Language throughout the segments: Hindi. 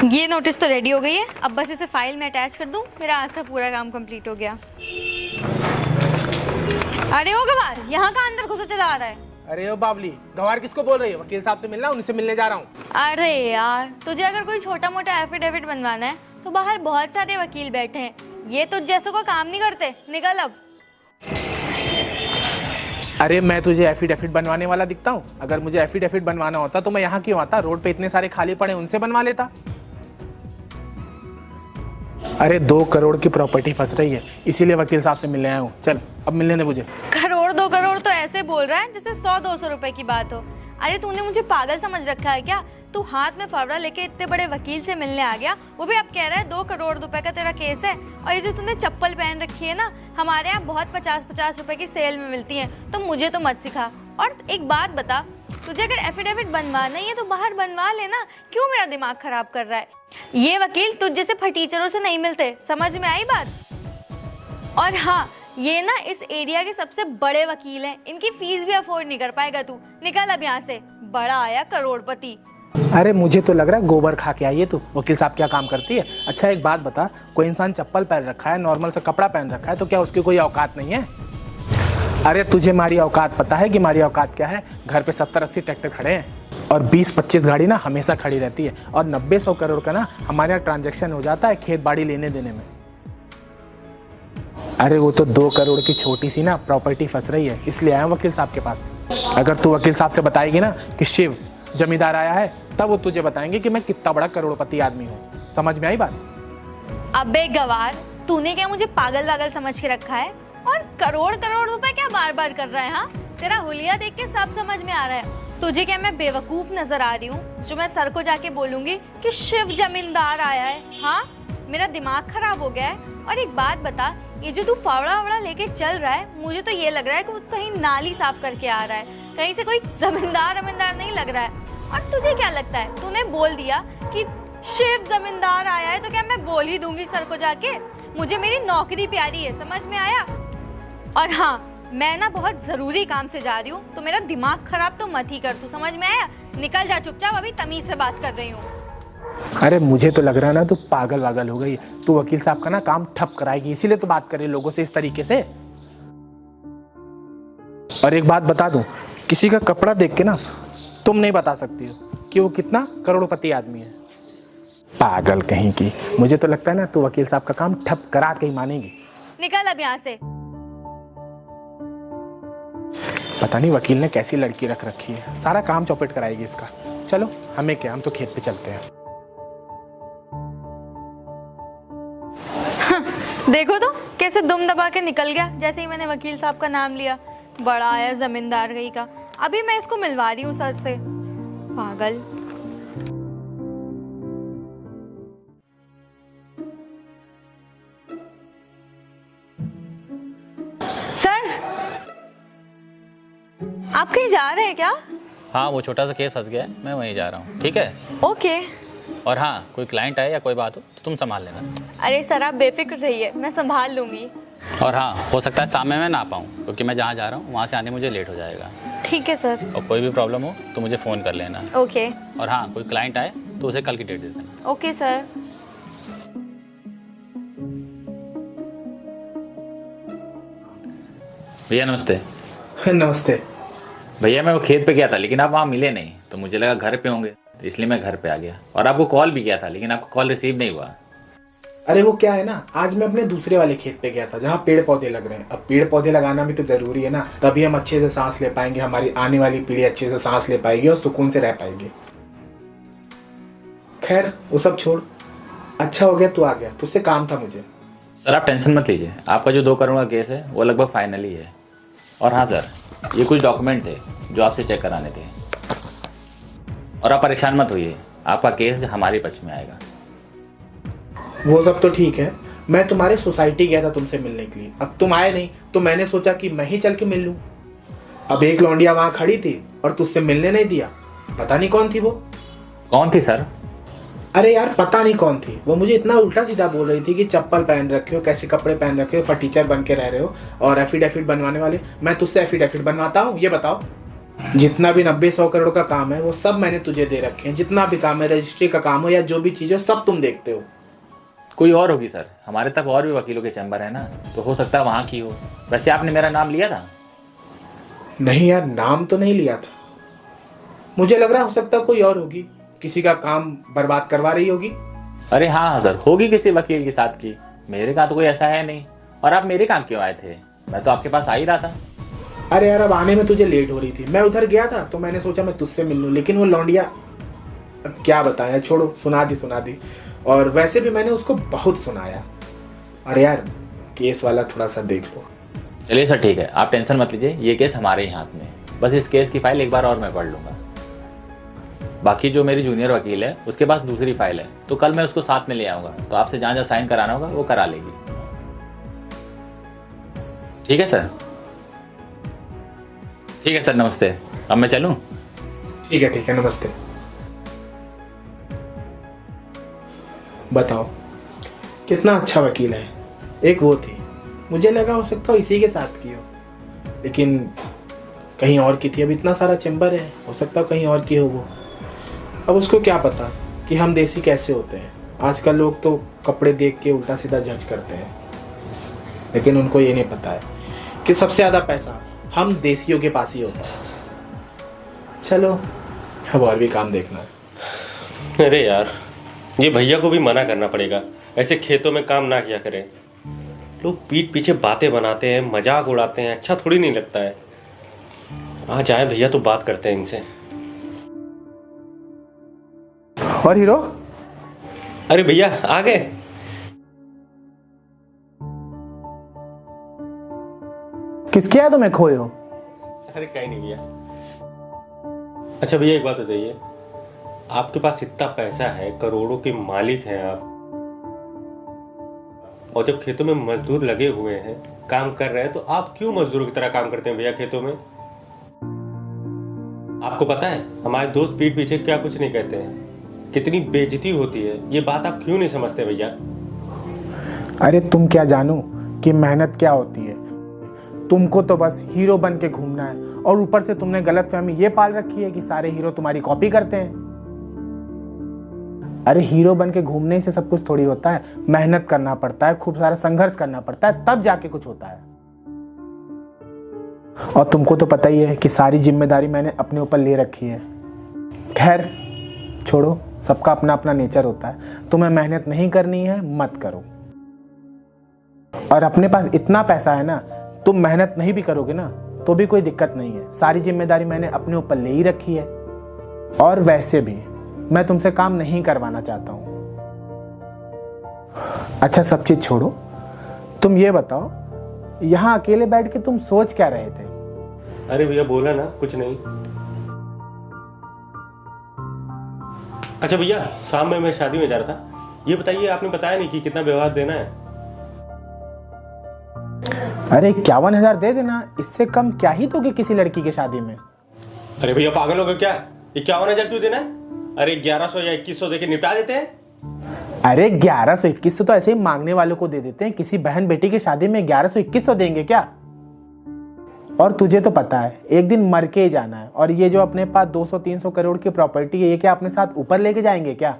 ये नोटिस तो रेडी हो गई है, अब बस इसे फाइल में अटैच कर दूं, मेरा आज का पूरा काम कंप्लीट हो गया। अरे ओ गवार, यहाँ का अंदर घुसा चला आ रहा है। अरे ओ बावली, गवार किसको बोल रही है? वकील साहब से मिलना, उनसे मिलने जा रहा हूँ। अरे यार, तुझे अगर कोई छोटा मोटा एफिडेविट बनवाना है तो बाहर बहुत सारे वकील बैठे हैं, ये तुझ जैसों को काम नहीं करते। निकल अब। अरे मैं तुझे एफिडेविट बनवाने वाला दिखता हूँ? अगर मुझे एफिडेविट बनवाना होता तो मैं यहाँ क्यों आता? रोड पे इतने सारे खाली पड़े, उनसे बनवा लेता। अरे 2 करोड़ की प्रॉपर्टी फंस रही है, इसीलिए वकील साहब से मिलने आया हूँ। चल अब मिलने दे मुझे। करोड़ 2 करोड़ तो ऐसे बोल रहा है जैसे 100-200 रुपए की बात हो। अरे तूने मुझे पागल समझ रखा है क्या? तू हाथ में फावड़ा लेके इतने बड़े वकील से मिलने आ गया, वो भी अब कह रहा है 2 करोड़ रुपए का तेरा केस है। और ये जो तूने चप्पल पहन रखी है ना, हमारे यहाँ बहुत 50-50 रुपए की सेल में मिलती है, तो मुझे तो मत सिखा। और एक बात बता, तुझे अगर एफिडेविट बनवाना ही है तो बाहर बनवा लेना, क्यों मेरा दिमाग खराब कर रहा है? ये वकील तुझ जैसे फटीचरों से नहीं मिलते, समझ में आई बात? और हाँ, ये ना इस एरिया के सबसे बड़े वकील हैं, इनकी फीस भी अफोर्ड नहीं कर पाएगा तू। निकल अब यहाँ से, बड़ा आया करोड़पति। अरे मुझे तो लग रहा है गोबर खा के आई है तू। वकील साहब क्या काम करती है? अच्छा एक बात बता, कोई इंसान चप्पल पहन रखा है, नॉर्मल सा कपड़ा पहन रखा है, तो क्या उसकी कोई औकात नहीं है? अरे तुझे हमारी औकात पता है कि हमारी औकात क्या है? घर पे 70-80 ट्रैक्टर खड़े हैं और 20-25 गाड़ी ना हमेशा खड़ी रहती है, और 90-100 करोड़ का ना हमारे यहाँ ट्रांजैक्शन हो जाता है खेत बाड़ी लेने देने में। अरे वो तो 2 करोड़ की छोटी सी ना प्रॉपर्टी फंस रही है, इसलिए आया वकील साहब के पास। अगर तू वकील साहब से बताएगी ना कि शिव जमींदार आया है, तब वो तुझे बताएंगे कि मैं कितना बड़ा करोड़पति आदमी हूँ। समझ में आई बात? अबे गवार, तूने क्या मुझे पागल वागल समझ के रखा है? और करोड़ करोड़ रुपए क्या बार बार कर रहा है? हाँ, तेरा हुलिया देख के सब समझ में आ रहा है। तुझे क्या मैं बेवकूफ नजर आ रही हूँ जो मैं सर को जाके बोलूंगी कि शिव जमींदार आया है? हाँ, मेरा दिमाग खराब हो गया है। और एक बात बता, ये जो तू फावड़ा वावड़ा लेके चल रहा है, मुझे तो ये लग रहा है कि कहीं नाली साफ करके आ रहा है, कहीं से कोई जमींदार नहीं लग रहा है। और तुझे क्या लगता है, तूने बोल दिया कि शिव जमींदार आया है तो क्या मैं बोल ही दूंगी सर को जाके? मुझे मेरी नौकरी प्यारी है, समझ में आया? और हाँ, मैं ना बहुत जरूरी काम से जा रही हूँ, तो मेरा दिमाग खराब तो मत ही कर तू, समझ में आया? निकल जा चुपचाप, अभी तमीज से बात कर रही हूँ। अरे मुझे तो लग रहा है ना तू पागल वागल हो गई। तू वकील साहब का ना काम ठप कराएगी, इसीलिए तो बात कर रही लोगों से इस तरीके से। और एक बात बता दूं, किसी का कपड़ा देख के ना तुम नहीं बता सकती हो कि वो कितना करोड़पति आदमी है। पागल कहीं की। मुझे तो लगता है ना तू वकील साहब का काम ठप करा के ही मानेगी। निकल अब यहाँ से। पता नहीं वकील ने कैसी लड़की रख रखी है, सारा काम चौपट कराएगी इसका। चलो हमें क्या, हम तो खेत पे चलते हैं। देखो तो कैसे दुम दबा के निकल गया जैसे ही मैंने वकील साहब का नाम लिया। बड़ा आया जमींदार गई का। अभी मैं इसको मिलवा रही हूँ सर से। पागल। सर, आप कहीं जा रहे हैं क्या? हाँ, वो छोटा सा केस फंस गया है, मैं वहीं जा रहा हूँ। ठीक है? ओके। और हाँ, कोई क्लाइंट आए या कोई बात हो तो तुम संभाल लेना। अरे सर, आप बेफिक्र रहिए, मैं संभाल लूंगी। और हाँ, हो सकता है शाम में मैं ना पाऊँ, क्योंकि मैं जहाँ जा रहा हूँ वहाँ से आने मुझे लेट हो जाएगा। ठीक है सर। और कोई भी प्रॉब्लम हो तो मुझे फ़ोन कर लेना। ओके। और हाँ, कोई क्लाइंट आए तो उसे कल की डेट दे देना। Okay sir. भैया नमस्ते। नमस्ते भैया, मैं वो खेत पे गया था लेकिन आप वहाँ मिले नहीं, तो मुझे लगा घर पे होंगे, तो इसलिए मैं घर पे आ गया। और आपको कॉल भी किया था लेकिन आपका कॉल रिसीव नहीं हुआ। अरे वो क्या है ना, आज मैं अपने दूसरे वाले खेत पे गया था जहाँ पेड़ पौधे लग रहे हैं। अब पेड़ पौधे लगाना भी तो जरूरी है ना, तभी हम अच्छे से सांस ले पाएंगे, हमारी आने वाली पीढ़ी अच्छे से सांस ले पाएगी और सुकून से रह पाएगी। खैर वो सब छोड़, अच्छा हो गया तू आ गया, तुझसे काम था मुझे। सर आप टेंशन मत लीजिए, आपका जो 2 करोड़ का केस है वो लगभग फाइनल ही है। और हाँ सर, ये कुछ डॉक्यूमेंट थे जो आपसे चेक कराने थे। और आप परेशान मत होइए, आपका केस हमारे पक्ष में आएगा। वो सब तो ठीक है, मैं तुम्हारे सोसाइटी गया था तुमसे मिलने के लिए, अब तुम आए नहीं तो मैंने सोचा कि मैं ही चल के मिल लूं। अब एक लौंडिया वहां खड़ी थी और तुझसे मिलने नहीं दिया, पता नहीं कौन थी वो। कौन थी सर? अरे यार पता नहीं कौन थी वो, मुझे इतना उल्टा सीधा बोल रही थी कि चप्पल पहन रखे हो, कैसे कपड़े पहन रखे हो, फटीचर बन के रह रहे हो और एफिडेविट बनवाने वाले। मैं तुझसे एफिडेविट बनवाता हूँ, ये बताओ। जितना भी 90-100 करोड़ का काम है वो सब मैंने तुझे दे रखे हैं। जितना भी काम है, रजिस्ट्री का काम हो या जो भी चीज़ हो, सब तुम देखते हो। कोई और होगी सर, हमारे तक और भी वकीलों के चैम्बर है ना, तो हो सकता है वहाँ की हो। वैसे आपने मेरा नाम लिया था? नहीं यार, नाम तो नहीं लिया था। मुझे लग रहा हो सकता है कोई और होगी, किसी का काम बर्बाद करवा रही होगी। अरे हाँ सर, होगी किसी वकील के साथ की। मेरे का तो कोई ऐसा है नहीं। और आप मेरे काम क्यों आए थे? मैं तो आपके पास आ ही रहा था। अरे यार, अब आने में तुझे लेट हो रही थी, मैं उधर गया था तो मैंने सोचा मैं तुझसे मिल लूं, लेकिन वो लौंडिया, अब क्या बताया, छोड़ो, सुना दी। और वैसे भी मैंने उसको बहुत सुनाया। अरे यार, केस वाला थोड़ा सा देख लो। चलिए सर ठीक है, आप टेंशन मत लीजिए, ये केस हमारे ही हाथ में है। बस इस केस की फाइल एक बार और मैं पढ़ लूँगा। बाकी जो मेरी जूनियर वकील है उसके पास दूसरी फाइल है, तो कल मैं उसको साथ में ले आऊँगा, तो आपसे जहाँ जहाँ साइन कराना होगा वो करा लेगी। ठीक है सर? ठीक है सर, नमस्ते। अब मैं चलूँ? ठीक है, नमस्ते। बताओ, कितना अच्छा वकील है। एक वो थी, मुझे लगा हो सकता हो इसी के साथ की हो, लेकिन कहीं और की थी। अब इतना सारा चैम्बर है, हो सकता हो कहीं और की हो वो। अब उसको क्या पता कि हम देसी कैसे होते हैं। आजकल लोग तो कपड़े देख के उल्टा सीधा जज करते हैं, लेकिन उनको ये नहीं पता है कि सबसे ज़्यादा पैसा हम देसियों के पास ही होता है। चलो, अब और भी काम देखना है। अरे यार, ये भैया को भी मना करना पड़ेगा, ऐसे खेतों में काम ना किया करें। लोग पीठ पीछे बातें बनाते हैं, मजाक उड़ाते हैं, अच्छा थोड़ी नहीं लगता है। आज आए भैया तो बात करते हैं इनसे। और हीरो? अरे भैया आ गए? किसके यहाँ तुम्हें खोए हो? अरे कहीं नहीं भैया। अच्छा भैया, एक बात बताइए, आपके पास इतना पैसा है, करोड़ों के मालिक हैं आप, और जब खेतों में मजदूर लगे हुए हैं, काम कर रहे हैं, तो आप क्यों मजदूरों की तरह काम करते हैं भैया खेतों में? आपको पता है हमारे दोस्त पीठ पीछे क्या कुछ नहीं कहते हैं, कितनी बेइज्जती होती है, ये बात आप क्यों नहीं समझते भैया? अरे तुम क्या जानो कि मेहनत क्या होती है। तुमको तो बस हीरो बन के घूमना है, और ऊपर से तुमने गलतफहमी ये पाल रखी है कि सारे हीरो तुम्हारी कॉपी करते हैं। अरे हीरो बन के घूमने से सब कुछ थोड़ी होता है। मेहनत करना पड़ता है, खूब सारा संघर्ष करना पड़ता है, तब जाके कुछ होता है। और तुमको तो पता ही है कि सारी जिम्मेदारी मैंने अपने ऊपर ले रखी है। खैर छोड़ो, सबका अपना अपना नेचर होता है। तुम्हें मेहनत नहीं करनी है, मत करो। और अपने पास इतना पैसा है ना, तुम मेहनत नहीं भी करोगे ना तो भी कोई दिक्कत नहीं है। सारी जिम्मेदारी मैंने अपने ऊपर ले ही रखी है। और वैसे भी मैं तुमसे काम नहीं करवाना चाहता हूं। अच्छा, सब चीज छोड़ो, तुम ये बताओ, यहां अकेले बैठ के तुम सोच क्या रहे थे? अरे भैया बोला ना, कुछ नहीं। अच्छा भैया, शाम में मैं शादी में जा रहा था, ये बताइए, आपने बताया नहीं कि कितना व्यवहार देना है? अरे 51,000 दे देना, इससे कम क्या ही दोगे किसी लड़की की शादी में। अरे भैया पागल हो गए क्या? 51,000 क्यों देना है? अरे 1100 या 2100 देके निपटा देते हैं। अरे 1100-2100 तो ऐसे ही मांगने वालों को दे देते हैं। किसी बहन बेटी की शादी में 1100-2100 देंगे क्या? और तुझे तो पता है एक दिन मर के ही जाना है, और ये जो अपने पास 200-300 करोड़ की प्रॉपर्टी है, ये क्या अपने साथ ऊपर लेके जाएंगे क्या?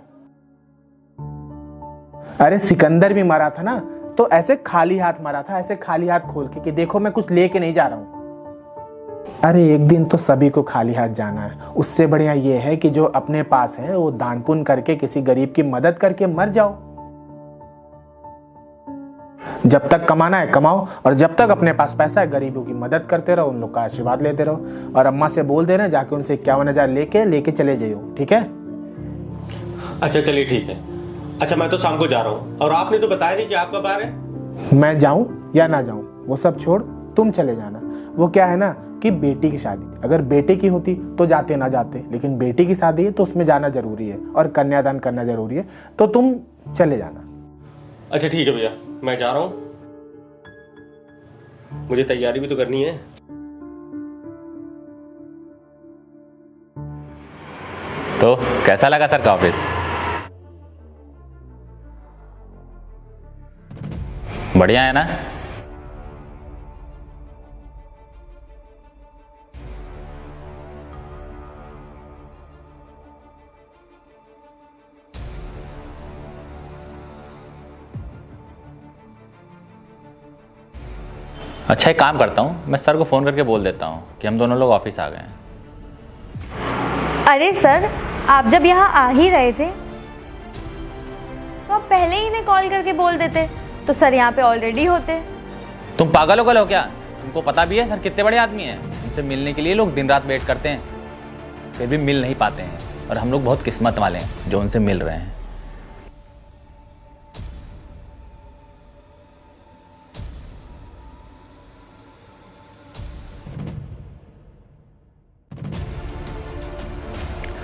अरे सिकंदर भी मरा था ना, तो ऐसे खाली हाथ मरा था, ऐसे खाली हाथ खोल के कि देखो मैं कुछ लेके नहीं जा रहा हूं। अरे एक दिन तो सभी को खाली हाथ जाना है। उससे बढ़िया ये है कि जो अपने पास है वो दान पुण्य करके किसी गरीब की मदद करके मर जाओ। जब तक कमाना है कमाओ, और जब तक अपने पास पैसा है गरीबों की मदद करते रहो, उन लोग का आशीर्वाद लेते रहो। और अम्मा से बोल देना जाके उनसे 51,000 लेके चले जाइयो, ठीक है? अच्छा चलिए ठीक है। अच्छा मैं तो शाम को जा रहा हूँ, और आपने तो बताया नहीं कि आप कब आ रहे हैं। मैं जाऊं या ना जाऊं वो सब छोड़, तुम चले जाना। वो क्या है ना कि बेटी की शादी, अगर बेटे की होती तो जाते ना जाते, लेकिन बेटी की शादी है तो उसमें जाना जरूरी है, और कन्यादान करना जरूरी है, तो तुम चले जाना। अच्छा ठीक है भैया, मैं जा रहा हूँ, मुझे तैयारी भी तो करनी है। तो कैसा लगा सर का ऑफिस? बढ़िया है ना? अच्छा एक काम करता हूँ, मैं सर को फ़ोन करके बोल देता हूँ कि हम दोनों लोग ऑफिस आ गए हैं। अरे सर, आप जब यहाँ आ ही रहे थे तो आप पहले ही इन्हें कॉल करके बोल देते तो सर यहाँ पे ऑलरेडी होते। तुम पागल हो क्या? तुमको पता भी है सर कितने बड़े आदमी हैं। उनसे मिलने के लिए लोग दिन रात वेट करते हैं, फिर भी मिल नहीं पाते हैं। और हम लोग बहुत किस्मत वाले हैं जो उनसे मिल रहे हैं।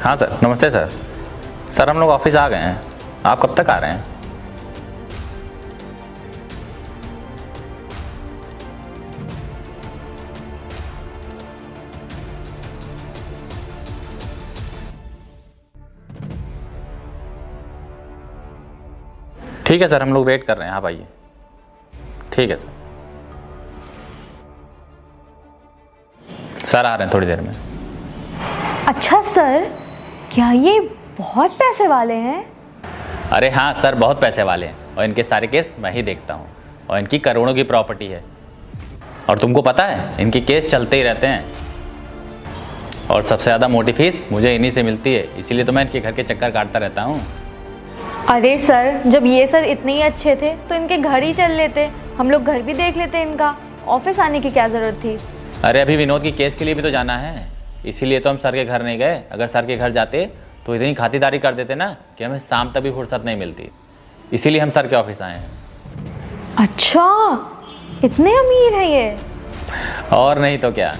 हाँ सर, नमस्ते सर। सर हम लोग ऑफिस आ गए हैं, आप कब तक आ रहे हैं? ठीक है सर, हम लोग वेट कर रहे हैं, आप आइए। ठीक है सर। सर आ रहे हैं थोड़ी देर में। अच्छा सर, क्या ये बहुत पैसे वाले हैं? अरे हाँ सर, बहुत पैसे वाले हैं और इनके सारे केस मैं ही देखता हूँ और इनकी करोड़ों की प्रॉपर्टी है। और तुमको पता है इनके केस चलते ही रहते हैं और सबसे ज़्यादा मोटी फीस मुझे इन्हीं से मिलती है, इसीलिए तो मैं इनके घर के चक्कर काटता रहता हूँ। अरे सर, जब ये सर इतने ही अच्छे थे तो इनके घर ही चल लेते, हम लोग घर भी देख लेते इनका, ऑफिस आने की क्या ज़रूरत थी? अरे अभी विनोद की केस के लिए भी तो जाना है, इसीलिए तो हम सर के घर नहीं गए। अगर सर के घर जाते तो इतनी खातिरदारी कर देते ना कि हमें शाम तक भी फुर्सत नहीं मिलती, इसीलिए हम सर के ऑफिस आए हैं। अच्छा, इतने अमीर है ये? और नहीं तो क्या।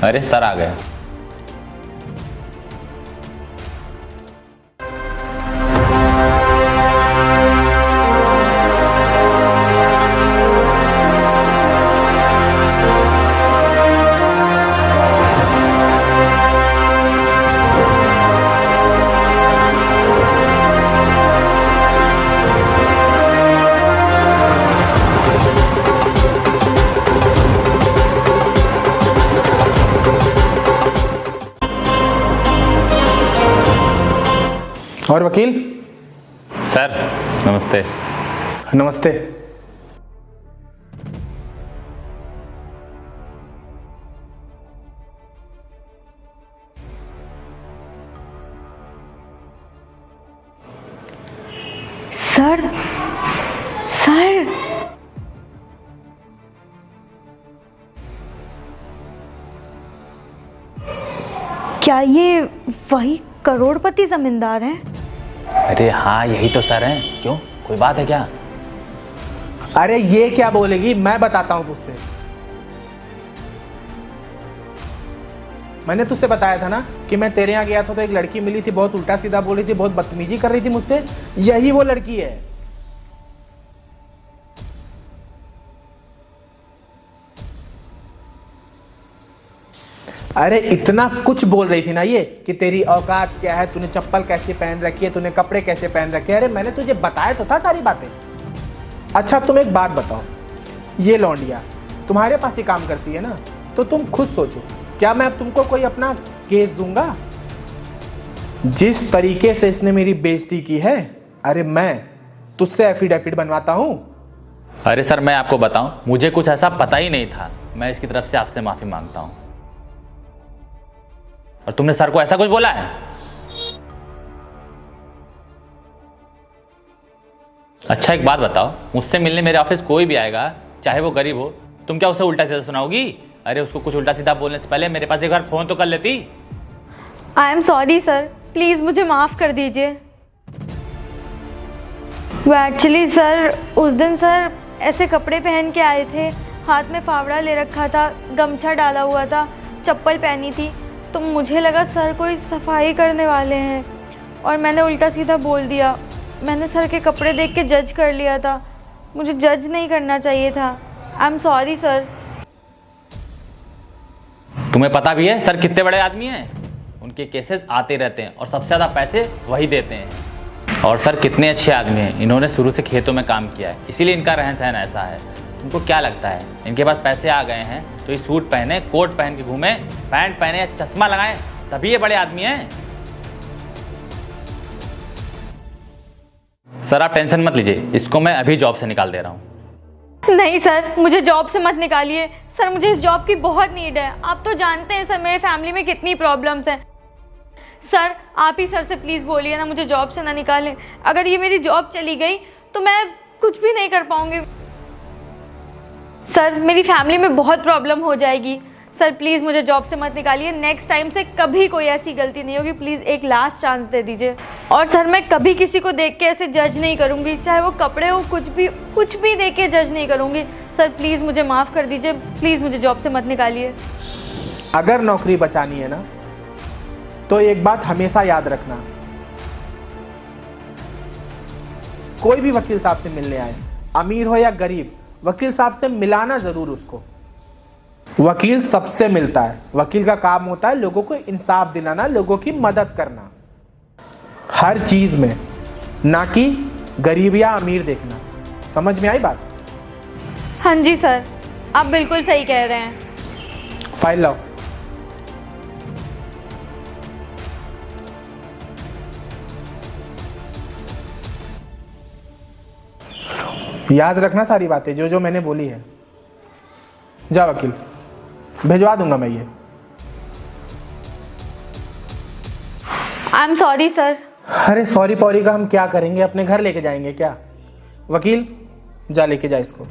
अरे सर आ गए। और वकील? सर नमस्ते। नमस्ते। सर, सर, क्या ये वही करोड़पति जमींदार हैं? अरे हाँ यही तो सर हैं। क्यों, कोई बात है क्या? अरे ये क्या बोलेगी, मैं बताता हूं तुझसे। मैंने तुझसे बताया था ना कि मैं तेरे यहाँ गया था तो एक लड़की मिली थी, बहुत उल्टा सीधा बोल रही थी, बहुत बदतमीजी कर रही थी मुझसे। यही वो लड़की है। अरे इतना कुछ बोल रही थी ना ये कि तेरी औकात क्या है, तूने चप्पल कैसे पहन रखी है, तूने कपड़े कैसे पहन रखे हैं। अरे मैंने तुझे बताया तो था सारी बातें। अच्छा तुम एक बात बताओ, ये लौंडिया तुम्हारे पास ही काम करती है ना, तो तुम खुद सोचो, क्या मैं अब तुमको कोई अपना केस दूंगा? जिस तरीके से इसने मेरी बेइज्जती की है, अरे मैं तुझसे एफिडेविट बनवाता हूं। अरे सर मैं आपको बताऊं, मुझे कुछ ऐसा पता ही नहीं था। मैं इसकी तरफ से आपसे माफी मांगता हूं। और तुमने सर को ऐसा कुछ बोला है? अच्छा एक बात बताओ, मुझसे मिलने मेरे ऑफिस कोई भी आएगा, चाहे वो गरीब हो, तुम क्या उसे उल्टा सीधा सुनाओगी? अरे उसको कुछ उल्टा सीधा बोलने से पहले मेरे पास एक बार फोन तो कर लेती। I am sorry sir, please मुझे माफ़ कर दीजिए। वो एक्चुअली सर, उस दिन सर ऐसे कपड़े पहन के आए थे, हाथ में फावड़ा ले रखा था, गमछा डाला हुआ था, चप्पल पहनी थी, तो मुझे लगा सर कोई सफाई करने वाले हैं और मैंने उल्टा सीधा बोल दिया। मैंने सर के कपड़े देख के जज कर लिया था, मुझे जज नहीं करना चाहिए था। I am sorry sir. तुम्हें पता भी है सर कितने बड़े आदमी हैं? उनके केसेस आते रहते हैं और सबसे ज़्यादा पैसे वही देते हैं। और सर कितने अच्छे आदमी हैं, इन्होंने शुरू से खेतों में काम किया है, इसीलिए इनका रहन सहन ऐसा है। तुमको क्या लगता है इनके पास पैसे आ गए हैं तो ये सूट पहने, कोट पहन के घूमे, पैंट पहने, चश्मा लगाएं, तभी ये बड़े आदमी हैं? सर आप टेंशन मत लीजिए, इसको मैं अभी जॉब से निकाल दे रहा हूँ। नहीं सर, मुझे जॉब से मत निकालिए सर, मुझे इस जॉब की बहुत नीड है। आप तो जानते हैं सर मेरे फैमिली में कितनी प्रॉब्लम्स हैं। सर आप ही सर से प्लीज़ बोलिए ना, मुझे जॉब से ना निकालें। अगर ये मेरी जॉब चली गई तो मैं कुछ भी नहीं कर पाऊंगी सर, मेरी फैमिली में बहुत प्रॉब्लम हो जाएगी। सर प्लीज़ मुझे जॉब से मत निकालिए, नेक्स्ट टाइम से कभी कोई ऐसी गलती नहीं होगी। प्लीज़ एक लास्ट चांस दे दीजिए। और सर मैं कभी किसी को देख के ऐसे जज नहीं करूँगी, चाहे वो कपड़े हो, कुछ भी देख के जज नहीं करूँगी। सर प्लीज़ मुझे माफ़ कर दीजिए, प्लीज़ मुझे जॉब से मत निकालिए। अगर नौकरी बचानी है ना तो एक बात हमेशा याद रखना, कोई भी वकील साहब से मिलने आए, अमीर हो या गरीब, वकील साहब से मिलाना जरूर उसको। वकील सबसे मिलता है, वकील का काम होता है लोगों को इंसाफ दिलाना, लोगों की मदद करना हर चीज में, ना कि गरीब या अमीर देखना। समझ में आई बात? हाँ जी सर, आप बिल्कुल सही कह रहे हैं। फाइल लाओ। याद रखना सारी बातें जो जो मैंने बोली है। जा वकील, भिजवा दूंगा मैं ये। I am sorry sir. अरे सॉरी पॉरी का हम क्या करेंगे, अपने घर लेके जाएंगे क्या? वकील जा लेके जा इसको।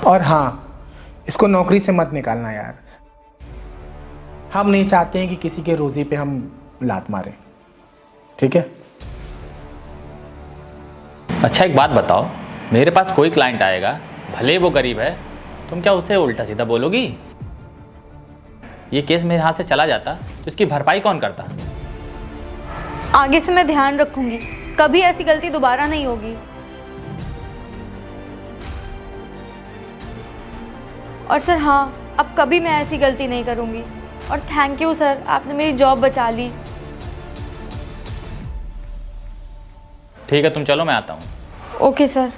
और हाँ, इसको नौकरी से मत निकालना यार, हम नहीं चाहते हैं कि किसी के रोजी पे हम लात मारें, ठीक है? अच्छा एक बात बताओ, मेरे पास कोई क्लाइंट आएगा, भले वो गरीब है, तुम क्या उसे उल्टा सीधा बोलोगी? ये केस मेरे हाथ से चला जाता तो इसकी भरपाई कौन करता? आगे से मैं ध्यान रखूंगी, कभी ऐसी गलती दोबारा नहीं होगी। और सर हाँ, अब कभी मैं ऐसी गलती नहीं करूंगी। और थैंक यू सर, आपने मेरी जॉब बचा ली। ठीक है तुम चलो, मैं आता हूँ। Okay sir.